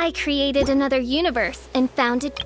I created another universe and found it.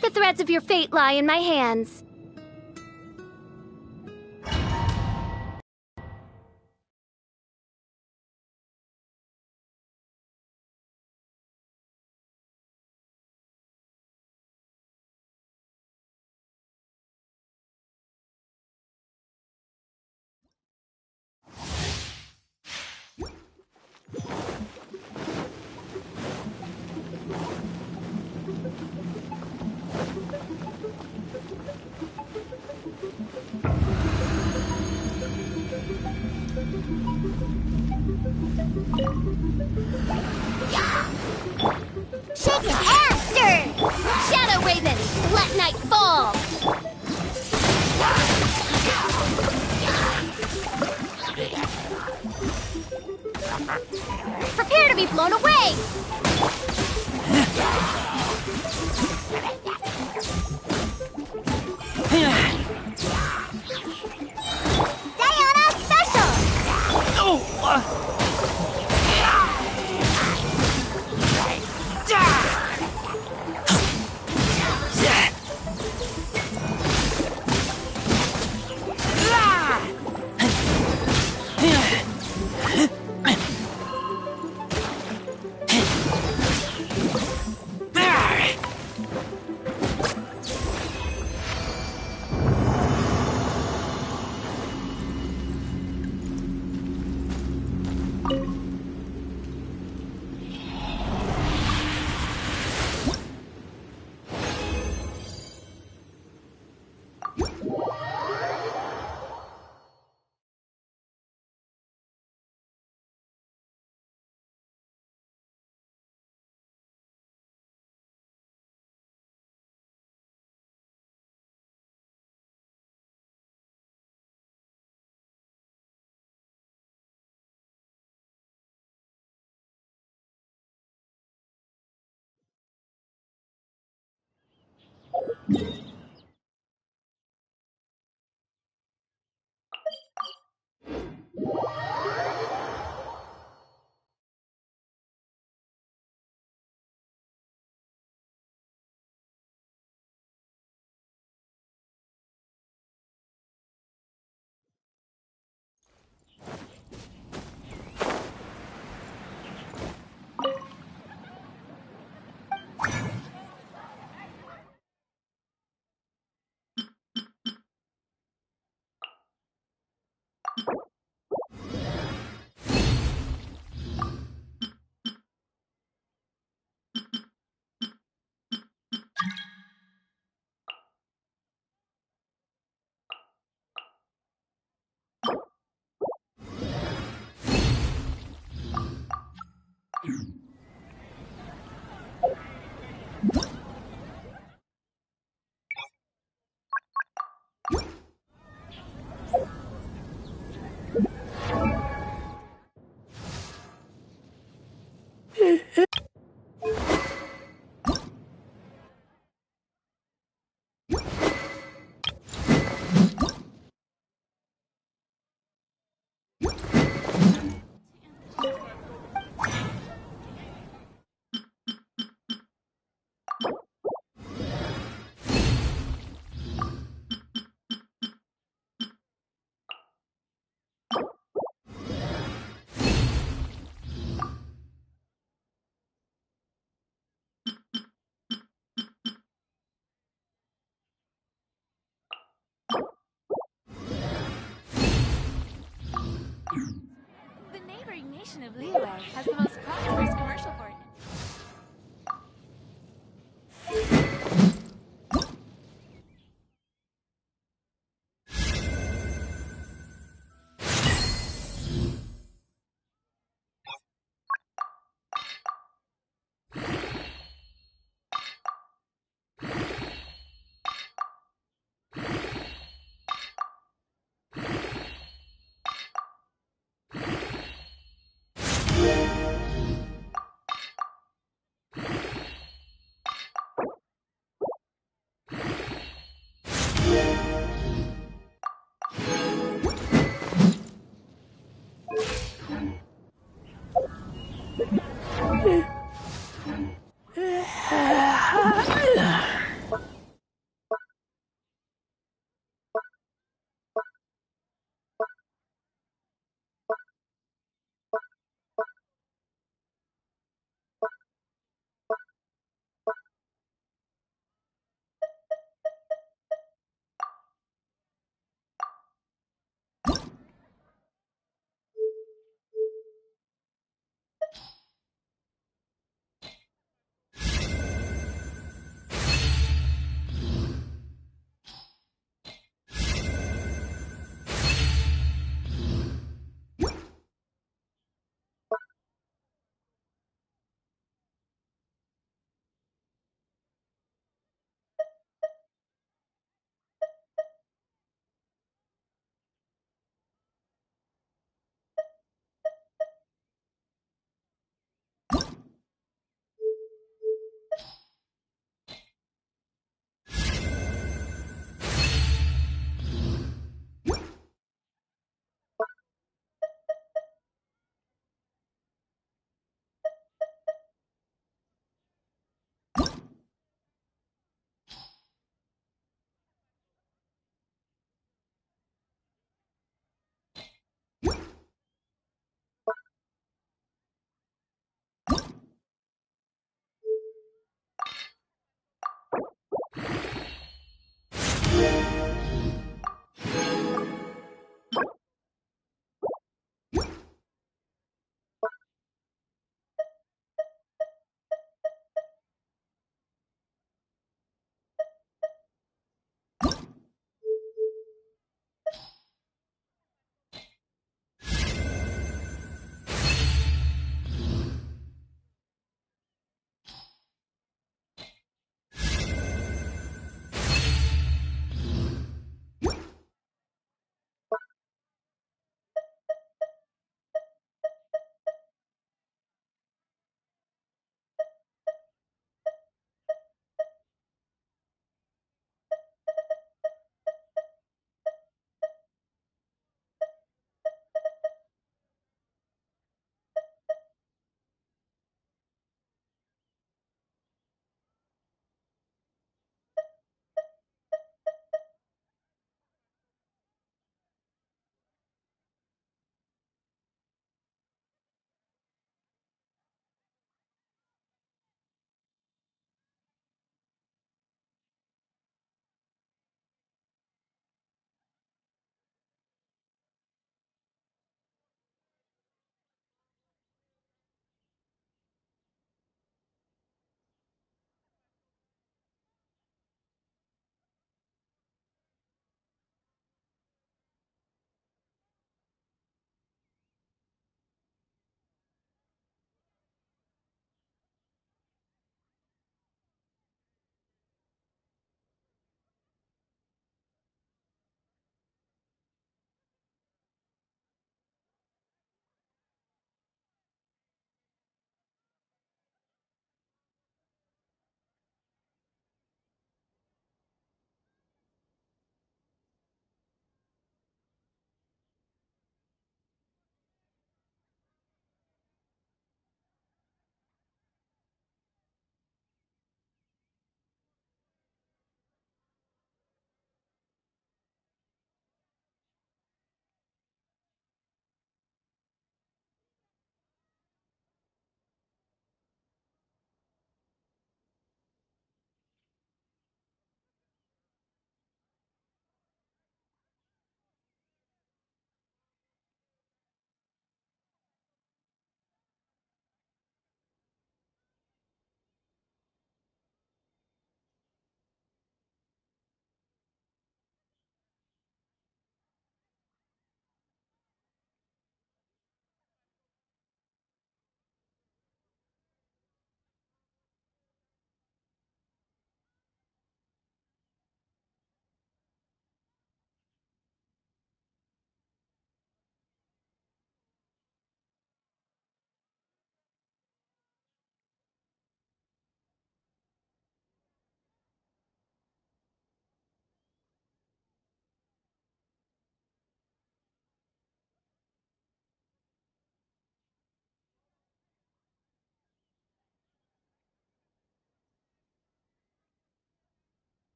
The threads of your fate lie in my hands. Shake it and stir! Shadow Raven, let night fall! Prepare to be blown away! Diana Special! Oh! nation of Liyue has the most prosperous commercial port.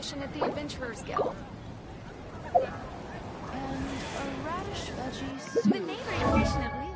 audition at the Adventurers Guild. And a radish veggie The soup. neighboring audition at Leo.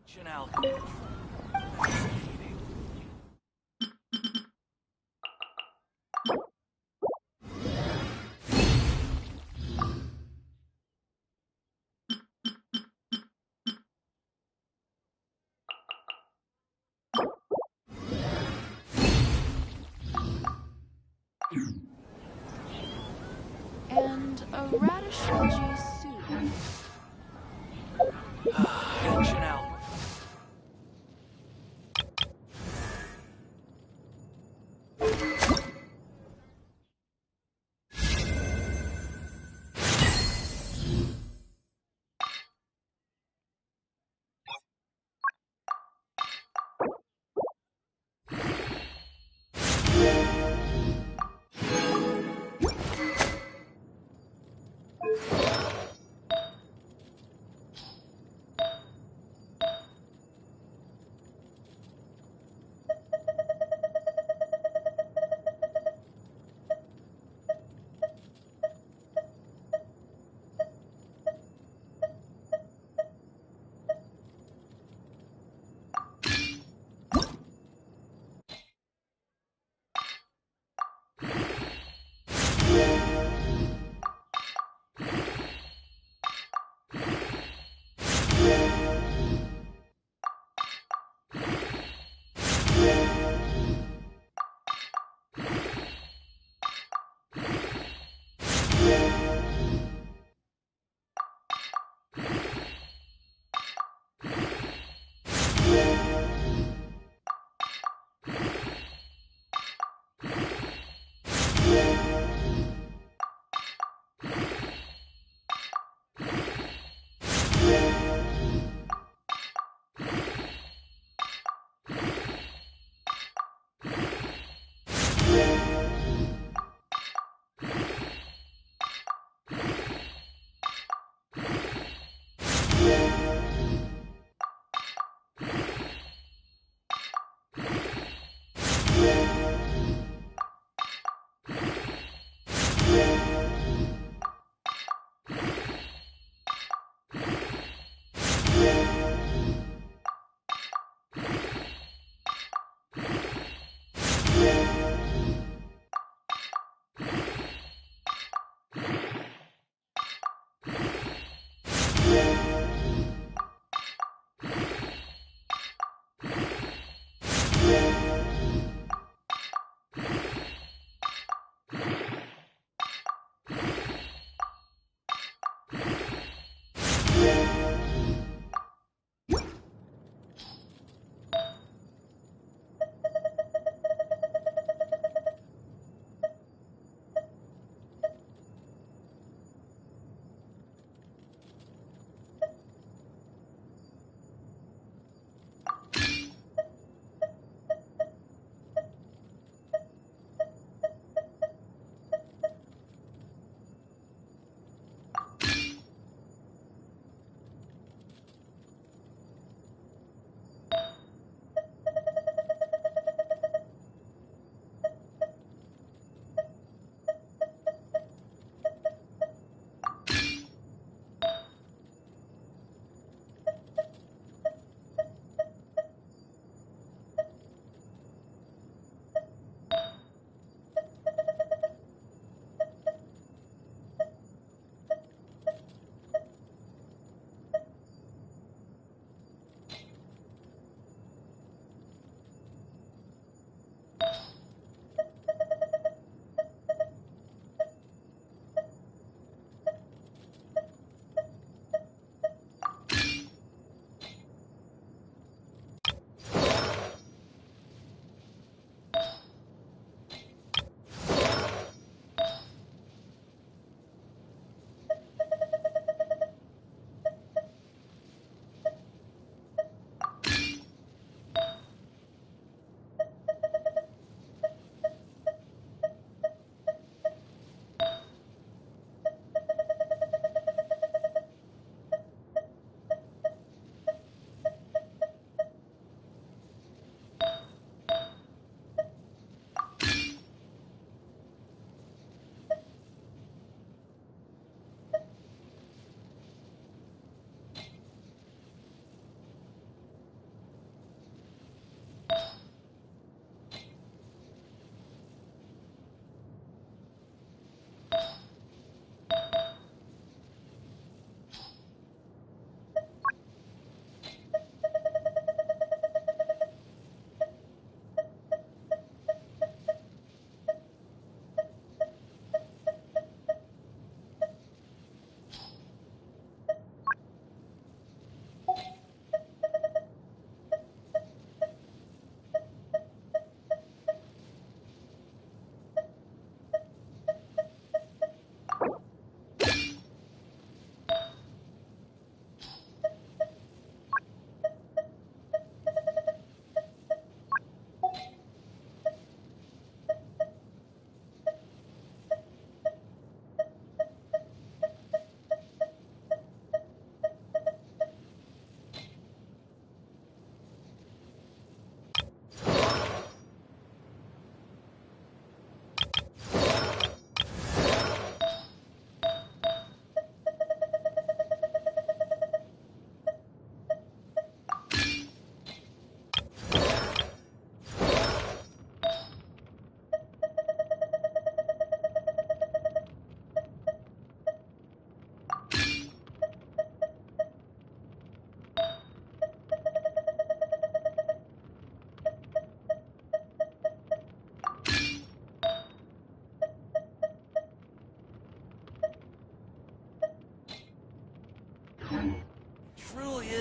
Chanel. And a radish veggie soup. Chanel.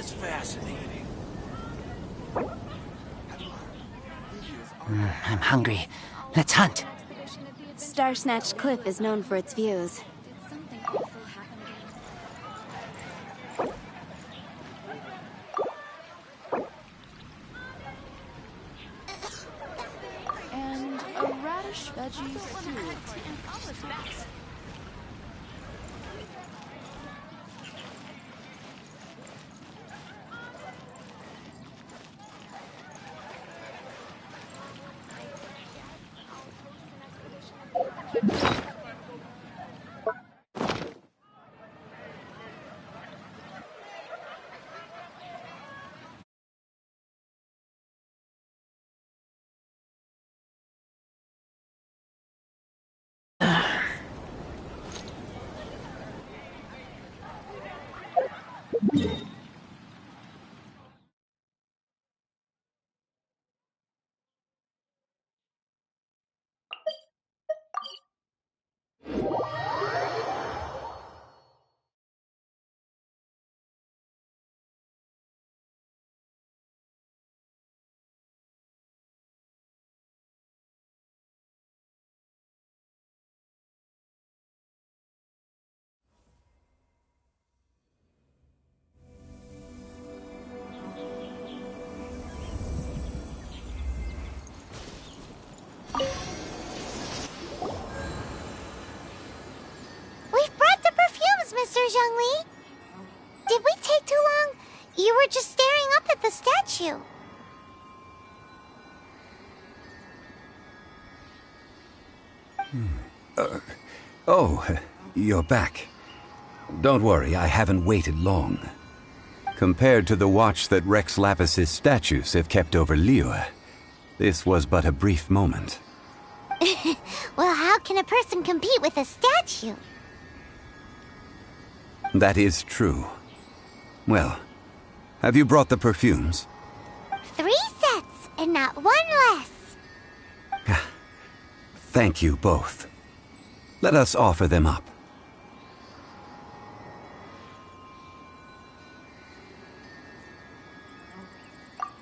was fascinating. I'm hungry. Let's hunt. Star Snatch Cliff is known for its views. Did something awful happen again? And a radish veggie soup. We've brought the perfumes, Mr. Zhongli. Did we take too long? You were just staring up at the statue. Oh, you're back. Don't worry, I haven't waited long. Compared to the watch that Rex Lapis's statues have kept over Liyue, this was but a brief moment. Well, how can a person compete with a statue? That is true. Well, have you brought the perfumes? 3 sets, and not one less. Thank you both. Let us offer them up.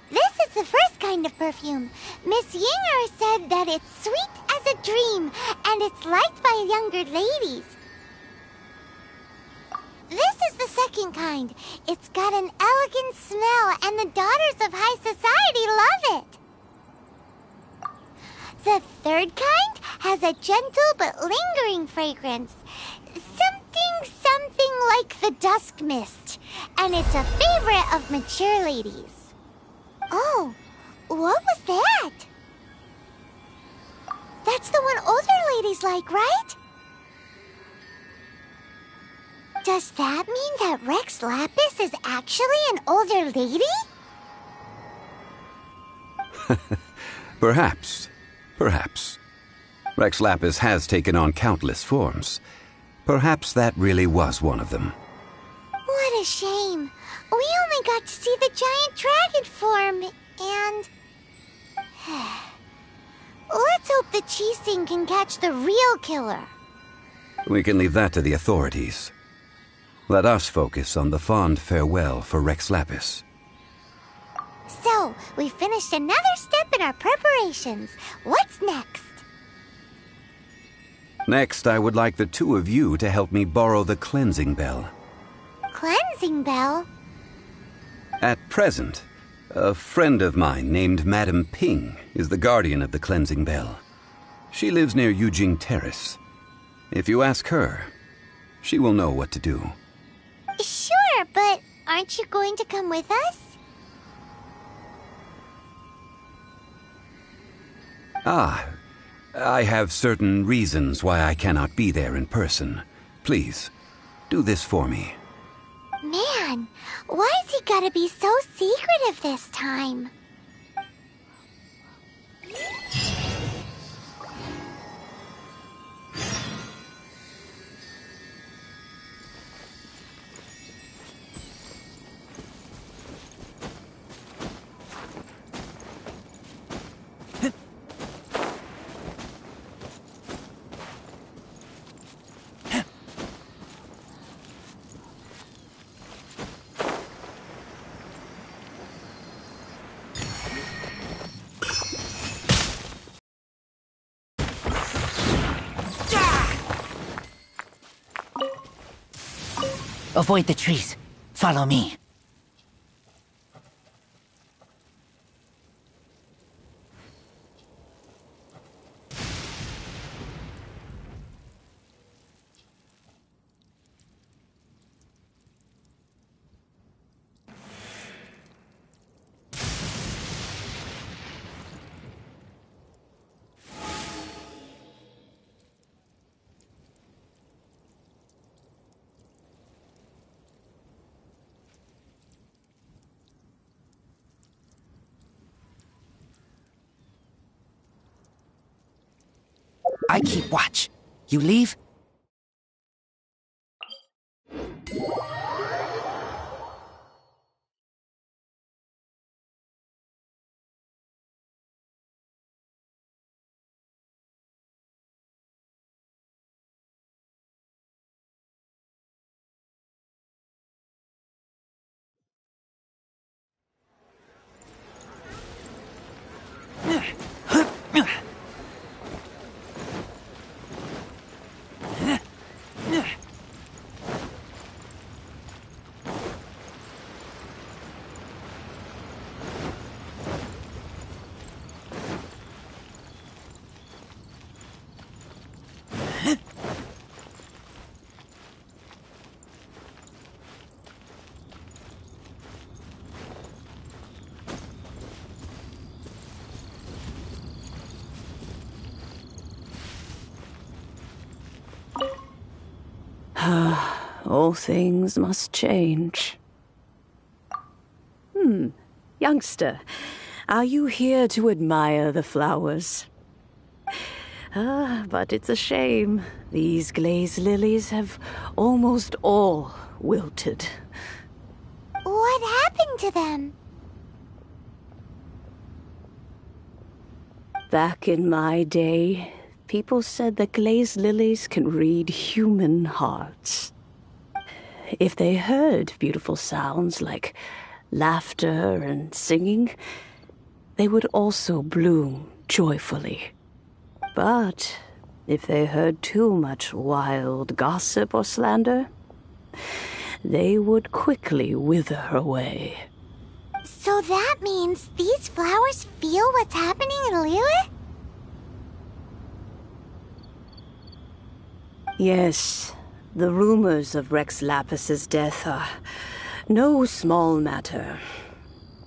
This is the first kind of perfume. Miss Yinger said that it's sweet as a dream, and it's liked by younger ladies. This is the second kind. It's got an elegant smell, and the daughters of high society love it. The third kind has a gentle but lingering fragrance. Something like the dusk mist. And it's a favorite of mature ladies. Oh, what was that? That's the one older ladies like, right? Does that mean that Rex Lapis is actually an older lady? Perhaps. Perhaps. Rex Lapis has taken on countless forms. Perhaps that really was one of them. What a shame. We only got to see the giant dragon form, and... Let's hope the Qixing can catch the real killer. We can leave that to the authorities. Let us focus on the fond farewell for Rex Lapis. So, we finished another step in our preparations. What's next? Next, I would like the two of you to help me borrow the cleansing bell. Cleansing bell? At present, a friend of mine named Madame Ping is the guardian of the cleansing bell. She lives near Yujing Terrace. If you ask her, she will know what to do. Sure, but aren't you going to come with us? Ah, I have certain reasons why I cannot be there in person. Please, do this for me. Man, why's he gotta be so secretive this time? Avoid the trees. Follow me. I keep watch. You leave? All things must change. Youngster, are you here to admire the flowers? But it's a shame. These glazed lilies have almost all wilted. What happened to them? Back in my day, people said that glazed lilies can read human hearts. If they heard beautiful sounds like laughter and singing, they would also bloom joyfully. But if they heard too much wild gossip or slander, they would quickly wither away. So that means these flowers feel what's happening in Liyue? Yes, the rumors of Rex Lapis's death are no small matter.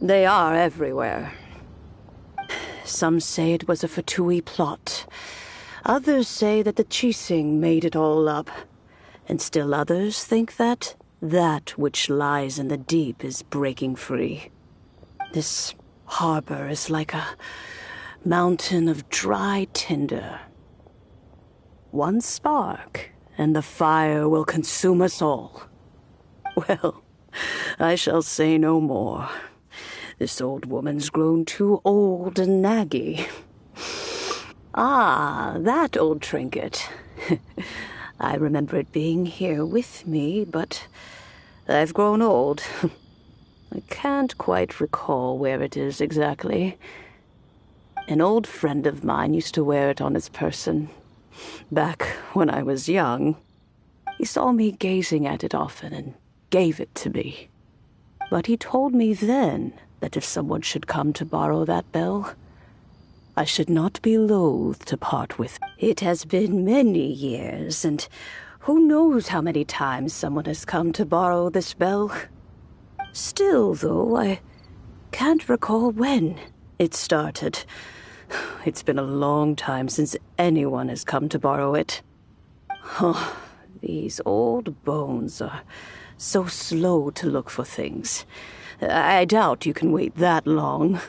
They are everywhere. Some say it was a Fatui plot. Others say that the Chising made it all up. And still others think that which lies in the deep is breaking free. This harbor is like a mountain of dry tinder. One spark, and the fire will consume us all. Well, I shall say no more. This old woman's grown too old and naggy. Ah, that old trinket. I remember it being here with me, but I've grown old. I can't quite recall where it is exactly. An old friend of mine used to wear it on his person. Back when I was young, he saw me gazing at it often and gave it to me. But he told me then that if someone should come to borrow that bell, I should not be loath to part with it. It has been many years, and who knows how many times someone has come to borrow this bell. Still, though, I can't recall when it started. It's been a long time since anyone has come to borrow it. Oh, these old bones are so slow to look for things. I doubt you can wait that long.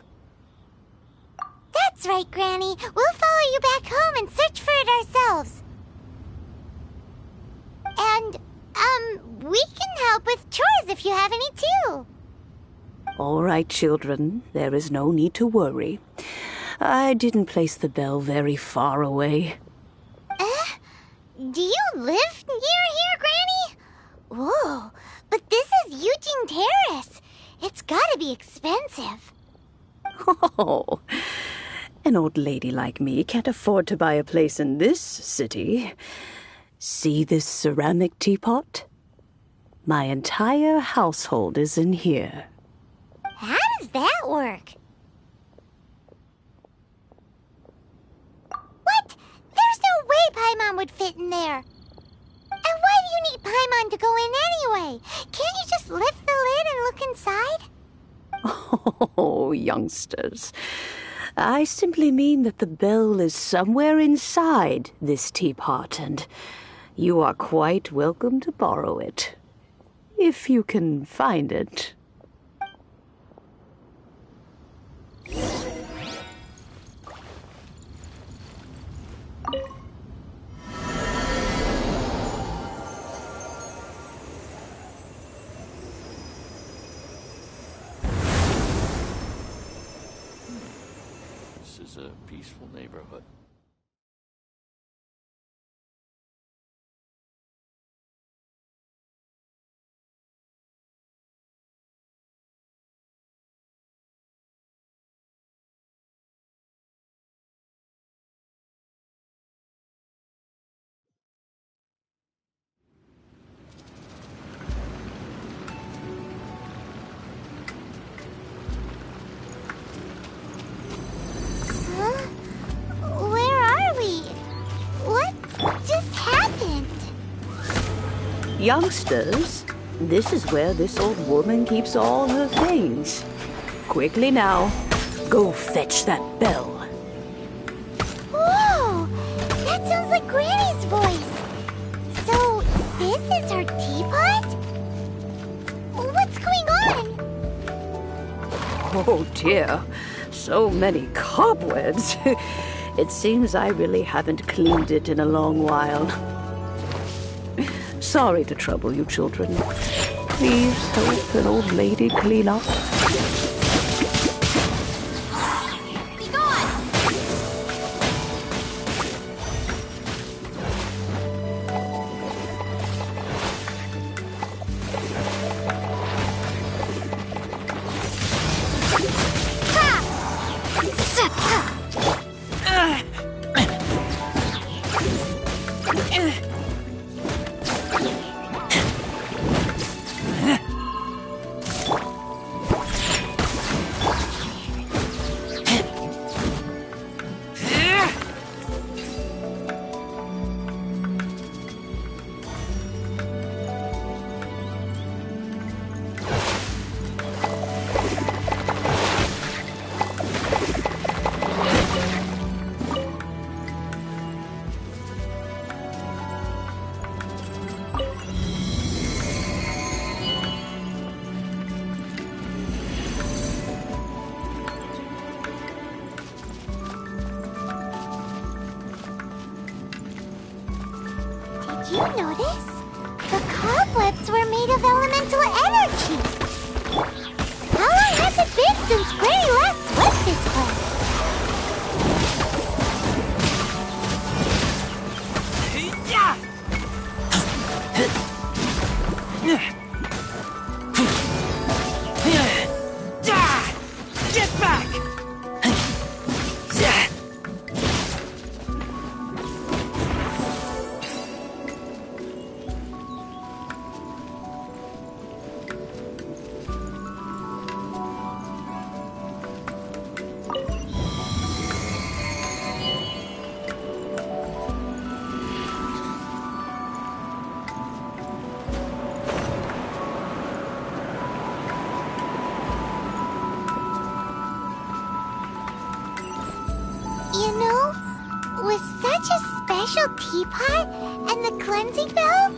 That's right, Granny. We'll follow you back home and search for it ourselves. And, we can help with chores if you have any too. All right, children. There is no need to worry. I didn't place the bell very far away. Do you live near here, Granny? Whoa, but this is Eugene Terrace. It's gotta be expensive. Oh, an old lady like me can't afford to buy a place in this city. See this ceramic teapot? My entire household is in here. How does that work? What? There's no way Paimon would fit in there. And why do you need Paimon to go in anyway? Can't you just lift the lid and look inside? Oh, youngsters. I simply mean that the bell is somewhere inside this teapot, and you are quite welcome to borrow it. If you can find it. This is a peaceful neighborhood. Huh? Where are we? What just happened? Youngsters, this is where this old woman keeps all her things. Quickly now, go fetch that bell. Whoa! That sounds like Granny's voice. So, this is her teapot? What's going on? Oh dear, so many cobwebs. It seems I really haven't cleaned it in a long while. Sorry to trouble you, children. Please help an old lady clean up. Be gone! Did you notice? The cobwebs were made of elemental energy. How long has it been since Granny last swept this place? Get back! You know, with such a special teapot and the cleansing bell,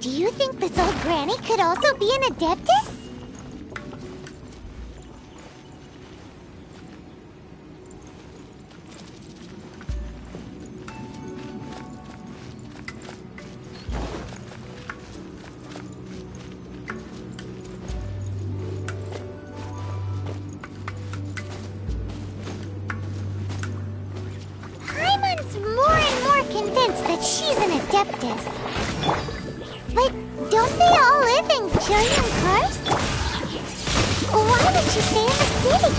do you think this old granny could also be an adeptus? Paimon's more and more convinced that she's an adeptus. But don't they all live in Julian Karst? Why would she stay in the city?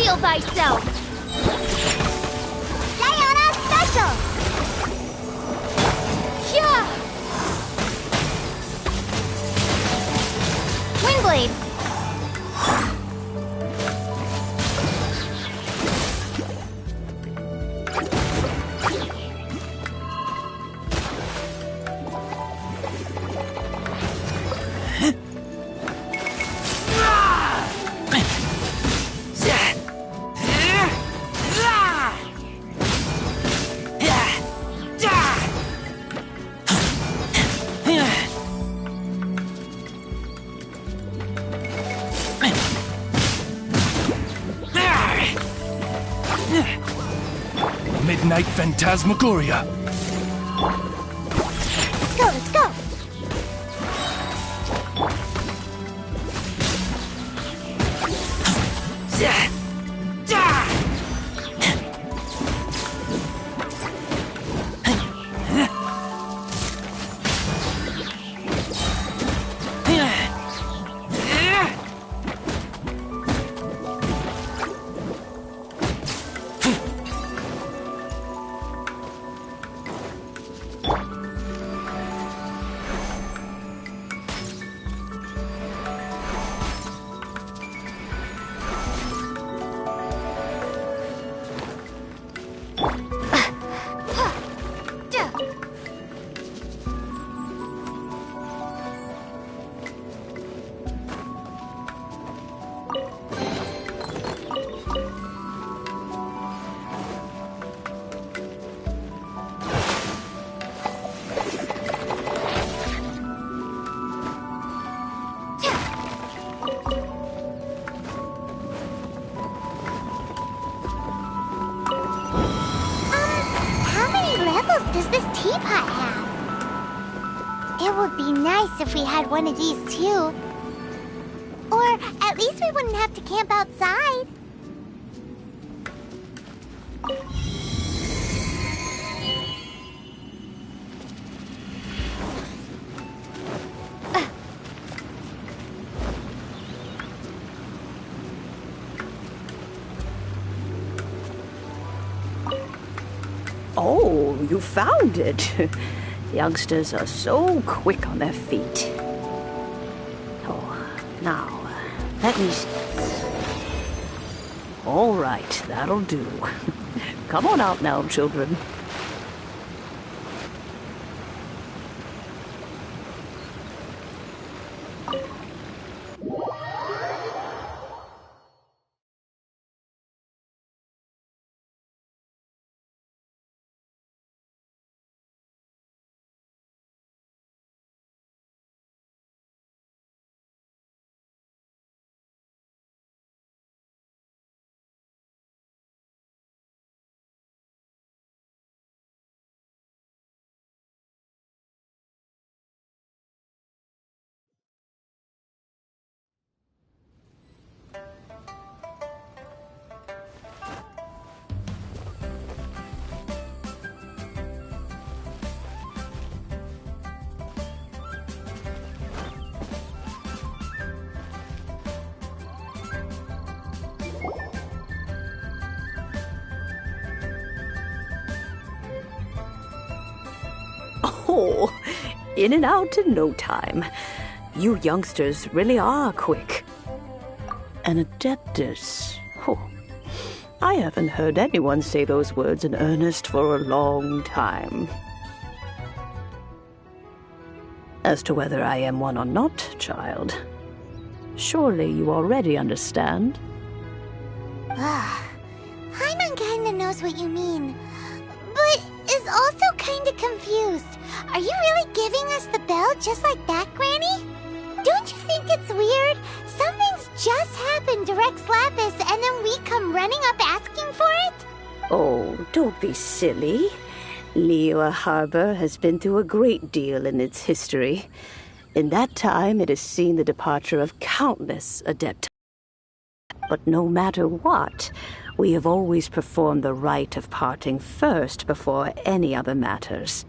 Reveal thyself! Diana Special! Yeah! Windblade! Midnight Phantasmagoria. Let's go, let's go! How many levels does this teapot have? It would be nice if we had one of these too. Or at least we wouldn't have to camp outside. Oh, you found it. Youngsters are so quick on their feet. Oh, now, let me see. All right, that'll do. Come on out now, children. Oh, in and out in no time. You youngsters really are quick. An adeptus. Oh, I haven't heard anyone say those words in earnest for a long time. As to whether I am one or not, child, surely you already understand. Paimon kinda knows what you mean, but is also kinda confused. Are you really giving us the bell just like that, Granny? Don't you think it's weird? Something's just happened to Rex Lapis and then we come running up asking for it? Oh, don't be silly. Liyue Harbor has been through a great deal in its history. In that time, it has seen the departure of countless adepts. But no matter what, we have always performed the rite of parting first before any other matters.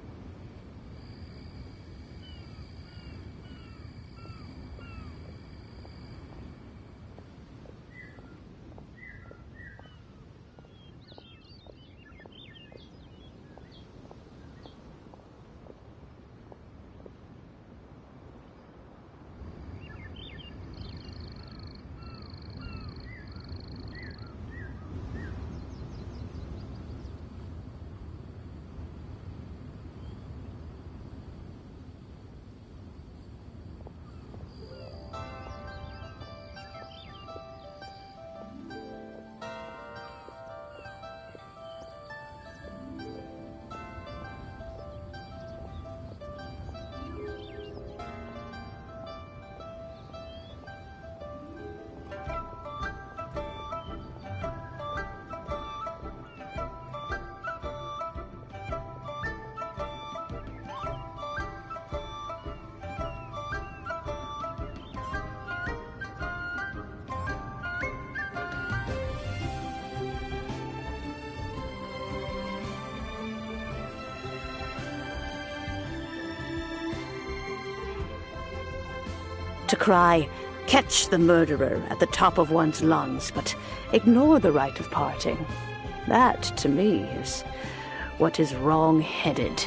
To cry, "Catch the murderer," at the top of one's lungs, but ignore the rite of parting. That, to me, is what is wrong-headed.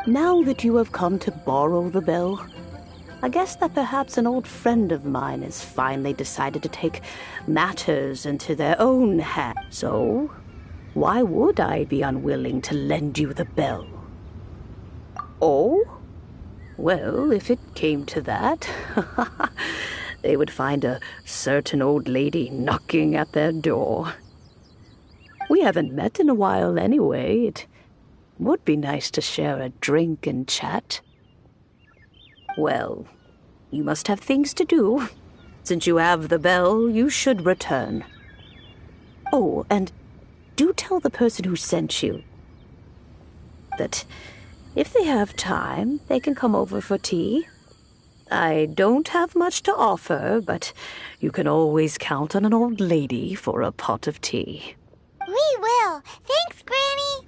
Now that you have come to borrow the bell, I guess that perhaps an old friend of mine has finally decided to take matters into their own hands. So, why would I be unwilling to lend you the bell? Oh? Well, if it came to that, they would find a certain old lady knocking at their door. We haven't met in a while anyway. It would be nice to share a drink and chat. Well, you must have things to do. Since you have the bell, you should return. Oh, and do tell the person who sent you that if they have time, they can come over for tea. I don't have much to offer, but you can always count on an old lady for a pot of tea. We will. Thanks, Granny.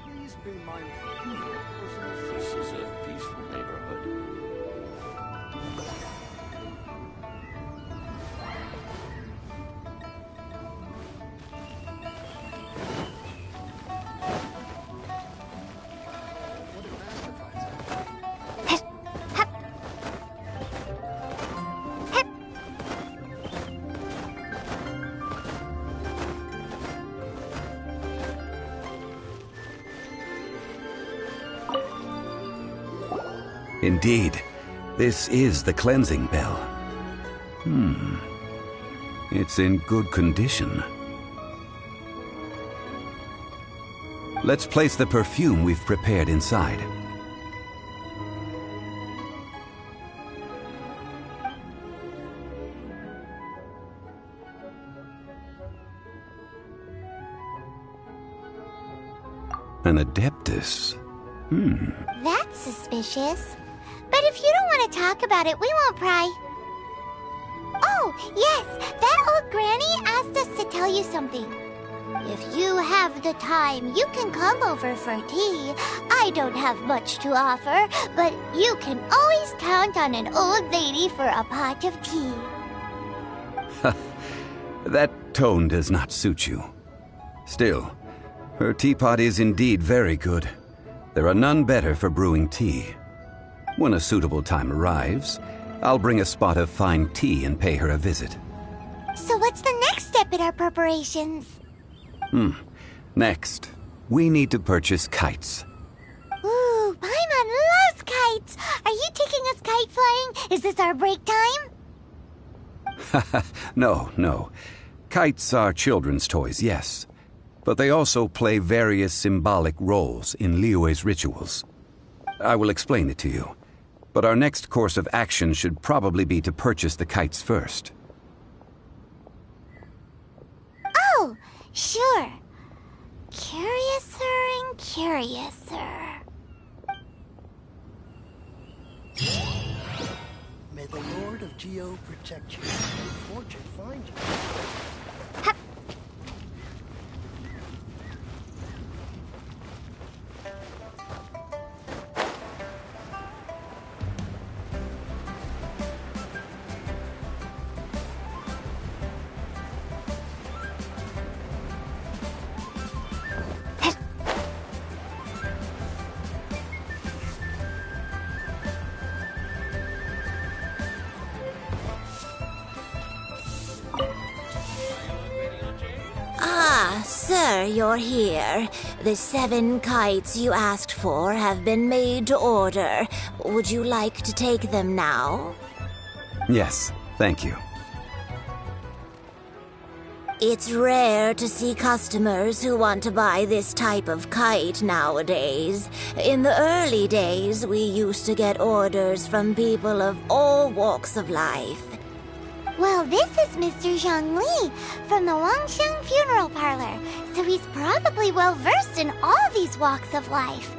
Please be mindful. This is a peaceful neighborhood. Indeed, this is the cleansing bell. It's in good condition. Let's place the perfume we've prepared inside. An Adeptus. That's suspicious. But if you don't want to talk about it, we won't pry. Oh, yes, that old granny asked us to tell you something. If you have the time, you can come over for tea. I don't have much to offer, but you can always count on an old lady for a pot of tea. That tone does not suit you. Still, her teapot is indeed very good. There are none better for brewing tea. When a suitable time arrives, I'll bring a spot of fine tea and pay her a visit. So what's the next step in our preparations? Next, we need to purchase kites. Ooh, Paimon loves kites! Are you taking us kite flying? Is this our break time? No. Kites are children's toys, yes. But they also play various symbolic roles in Liyue's rituals. I will explain it to you. But our next course of action should probably be to purchase the kites first. Oh, sure. Curiouser and curiouser. May the Lord of Geo protect you and fortune find you. Sir, you're here. The 7 kites you asked for have been made to order. Would you like to take them now? Yes, thank you. It's rare to see customers who want to buy this type of kite nowadays. In the early days, we used to get orders from people of all walks of life. Well, this is Mr. Zhang Li from the Wangsheng Funeral Parlor, so he's probably well versed in all these walks of life.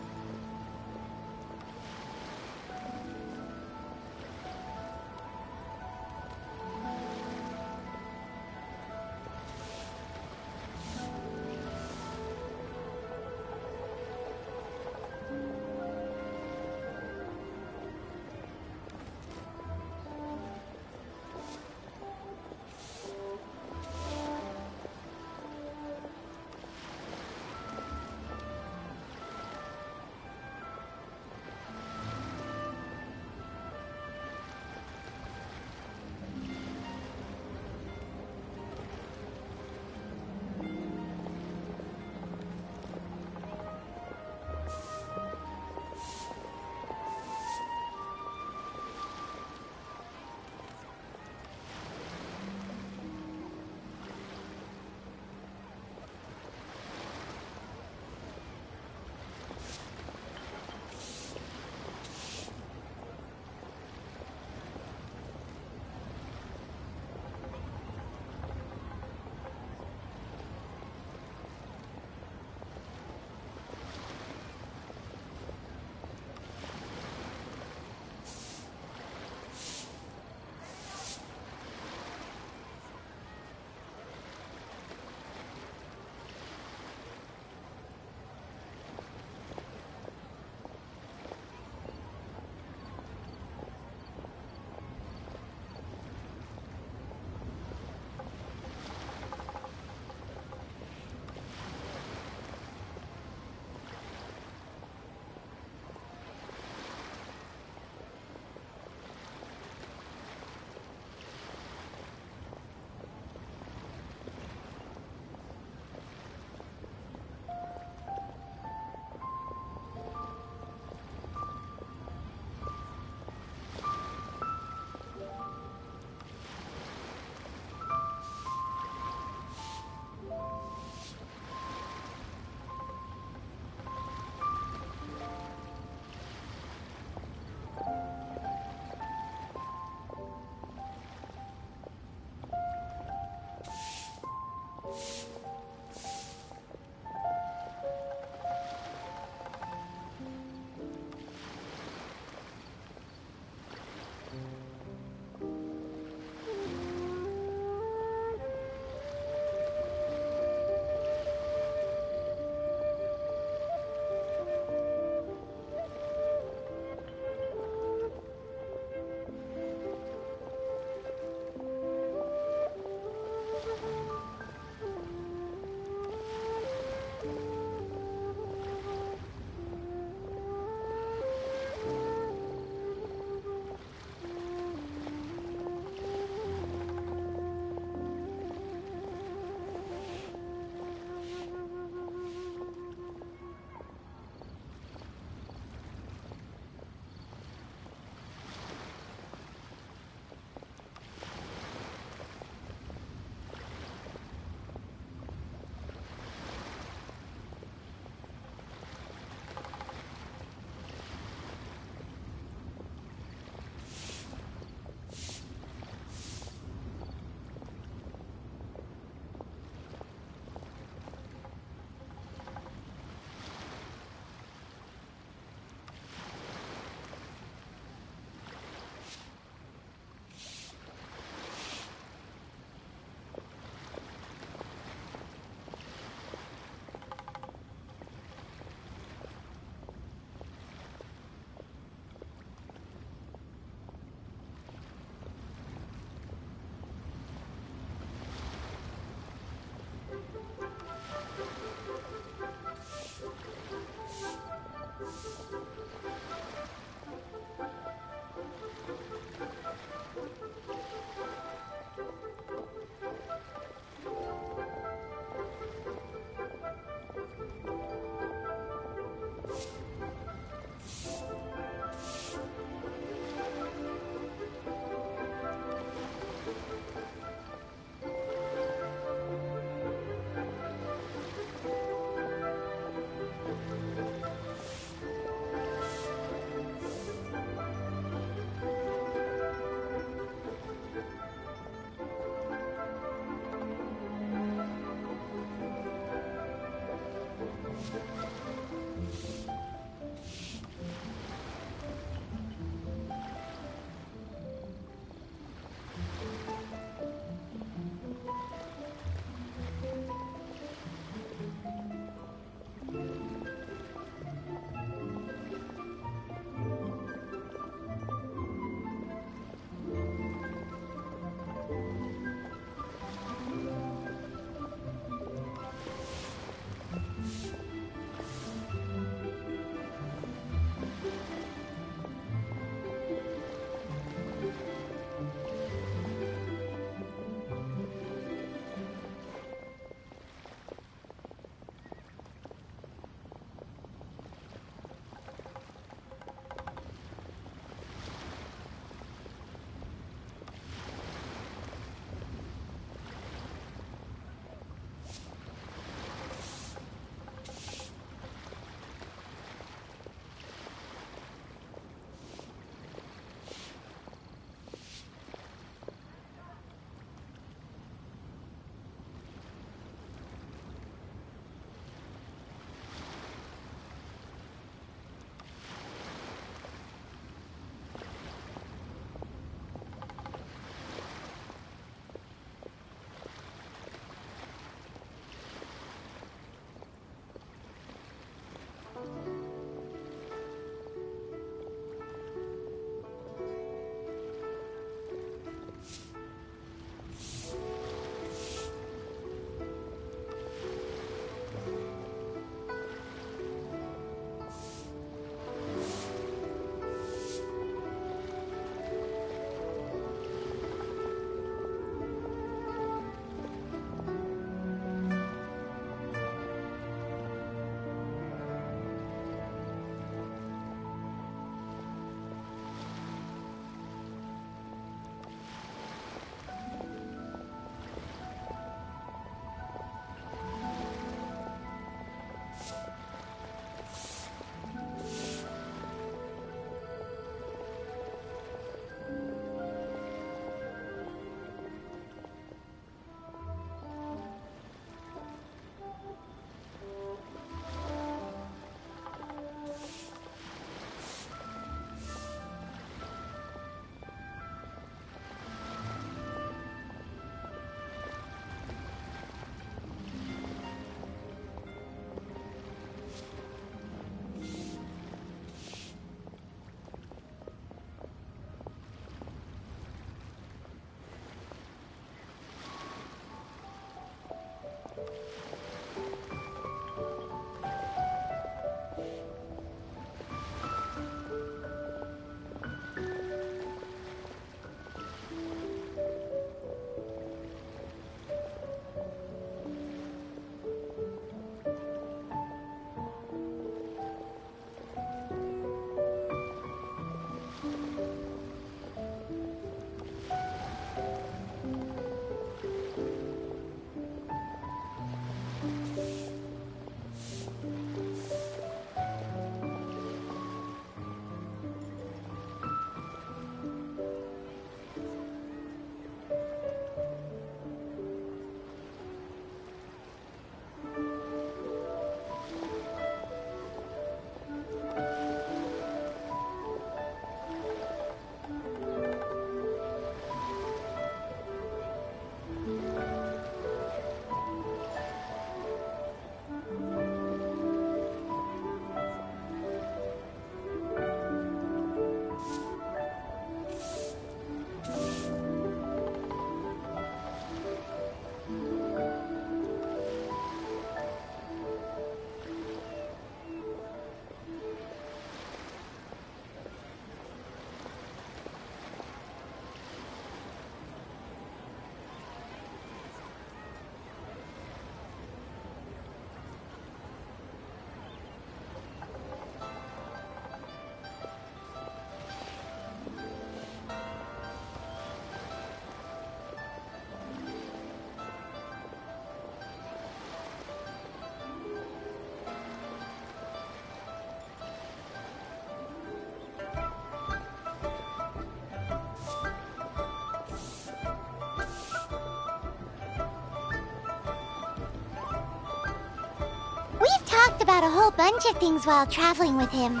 We've talked about a whole bunch of things while traveling with him.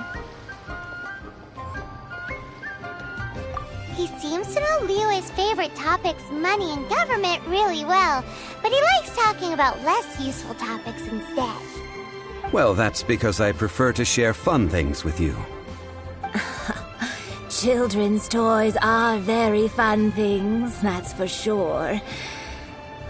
He seems to know Liyue's favorite topics, money and government, really well, but he likes talking about less useful topics instead. Well, that's because I prefer to share fun things with you. Children's toys are very fun things, that's for sure.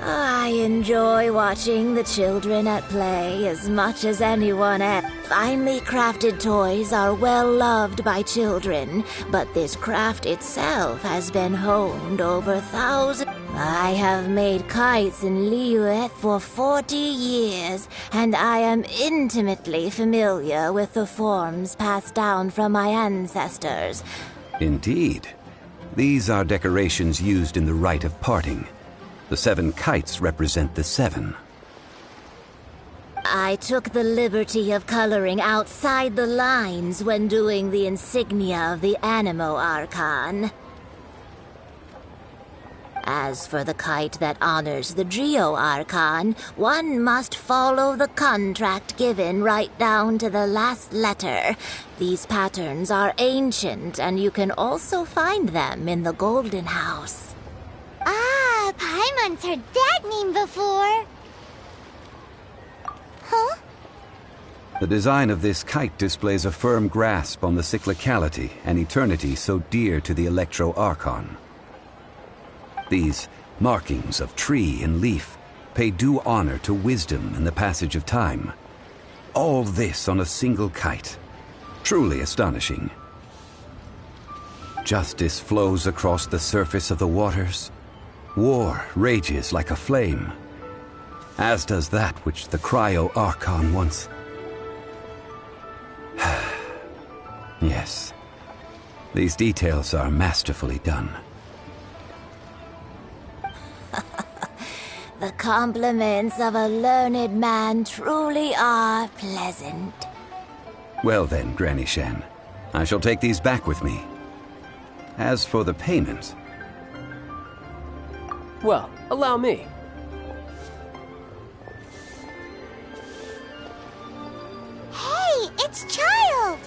I enjoy watching the children at play as much as anyone else. Finely crafted toys are well loved by children, but this craft itself has been honed over thousands. I have made kites in Liyue for 40 years, and I am intimately familiar with the forms passed down from my ancestors. Indeed. These are decorations used in the rite of parting. The 7 kites represent the 7. I took the liberty of coloring outside the lines when doing the insignia of the Animo Archon. As for the kite that honors the Geo Archon, one must follow the contract given right down to the last letter. These patterns are ancient, and you can also find them in the Golden House. Ah, Paimon's heard that name before. Huh? The design of this kite displays a firm grasp on the cyclicality and eternity so dear to the Electro Archon. These markings of tree and leaf pay due honor to wisdom and the passage of time. All this on a single kite. Truly astonishing. Justice flows across the surface of the waters. War rages like a flame, as does that which the Cryo Archon once... Yes, these details are masterfully done. The compliments of a learned man truly are pleasant. Well then, Granny Shan, I shall take these back with me. As for the payment... Well, allow me. Hey, it's Child!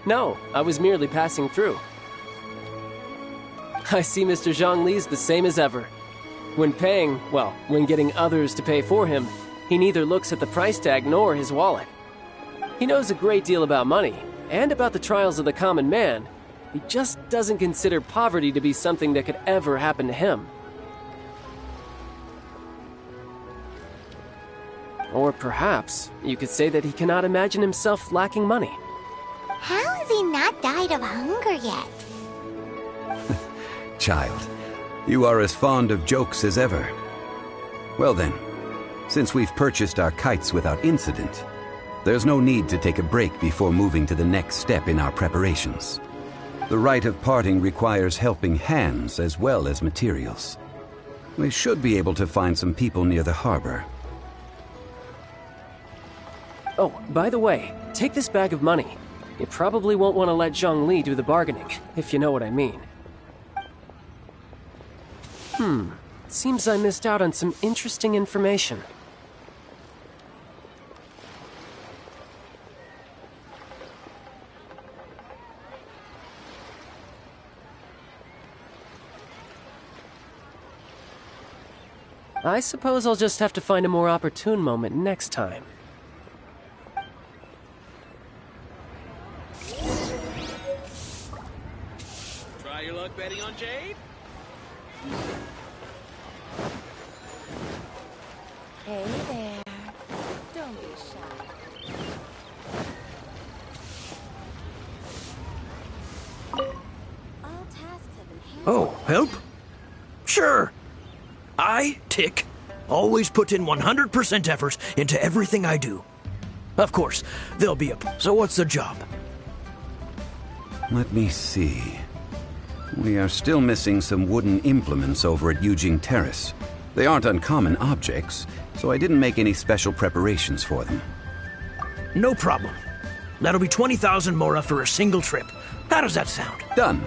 No, I was merely passing through. I see Mr. Zhongli's the same as ever. When paying, well, when getting others to pay for him, he neither looks at the price tag nor his wallet. He knows a great deal about money, and about the trials of the common man. He just doesn't consider poverty to be something that could ever happen to him. Or perhaps you could say that he cannot imagine himself lacking money. How has he not died of hunger yet? Child, you are as fond of jokes as ever. Well then, since we've purchased our kites without incident, there's no need to take a break before moving to the next step in our preparations. The rite of parting requires helping hands as well as materials. We should be able to find some people near the harbor. Oh, by the way, take this bag of money. You probably won't want to let Zhongli do the bargaining, if you know what I mean. Seems I missed out on some interesting information. I suppose I'll just have to find a more opportune moment next time. Try your luck betting on Jade? Hey there. Don't be shy. All tasks have been handled. Oh, help? Sure. I, Tick, always put in 100% effort into everything I do. Of course, there'll be a... So what's the job? Let me see. We are still missing some wooden implements over at Yujing Terrace. They aren't uncommon objects, so I didn't make any special preparations for them. No problem. That'll be 20,000 mora for a single trip. How does that sound? Done.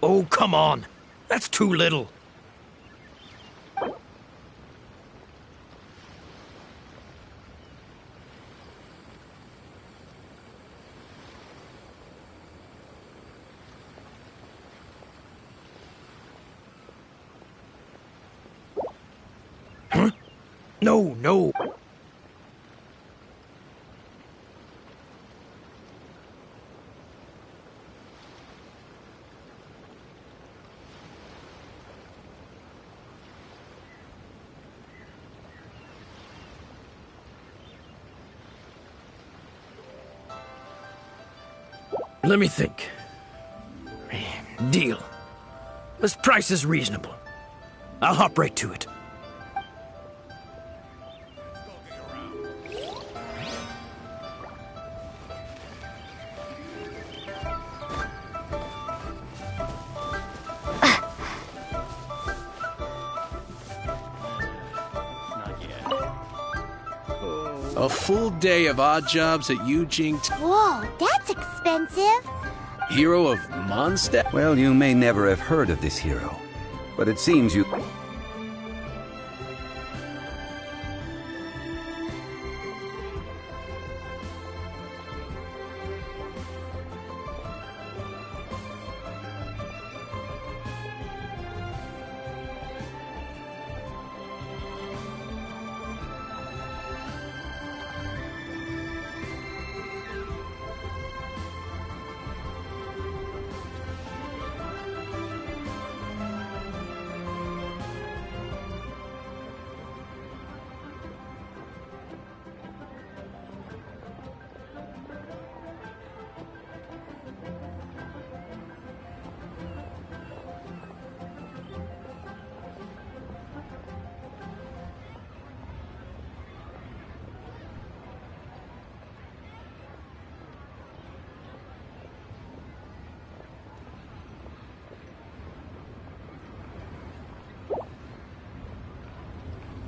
Oh, come on. That's too little. Huh? No, no. Let me think. Deal. This price is reasonable. I'll hop right to it. A full day of odd jobs at Yujing. Whoa, that's expensive. Hero of Mondstadt? Well, you may never have heard of this hero, but it seems you...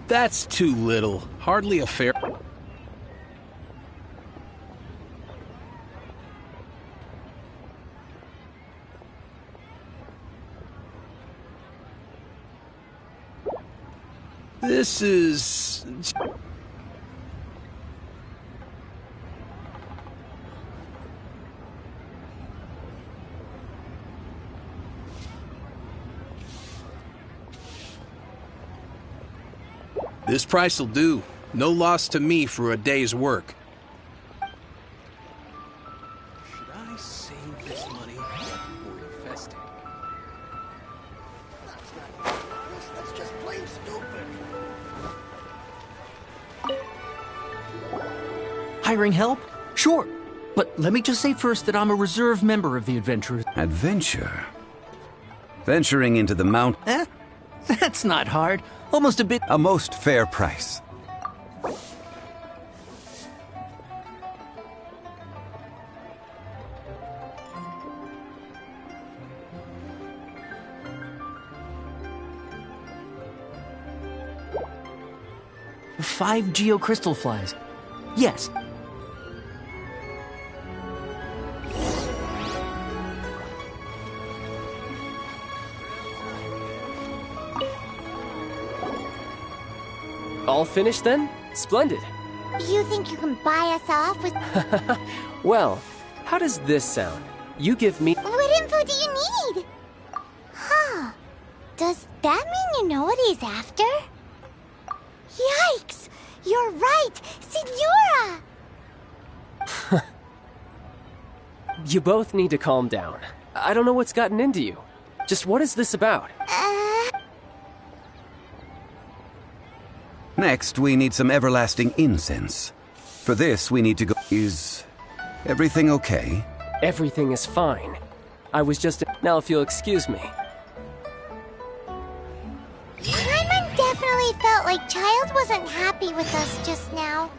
That's too little. Hardly a fair... This is... This price'll do. No loss to me for a day's work. Should I save this money or invest it? That's just plain stupid. Hiring help? Sure. But let me just say first that I'm a reserve member of the Adventurers. Adventure? Venturing into the mountain? That's not hard. Almost a bit. A most fair price. Five geocrystal flies. Yes. All finished then? Splendid. You think you can buy us off with... Well, how does this sound? You give me... What info do you need? Huh. Does that mean you know what he's after? Yikes! You're right! Signora! You both need to calm down. I don't know what's gotten into you. Just what is this about? Next, we need some everlasting incense. For this, we need to go... Is everything okay? Everything is fine. I was just... Now, if you'll excuse me. Paimon definitely felt like Child wasn't happy with us just now.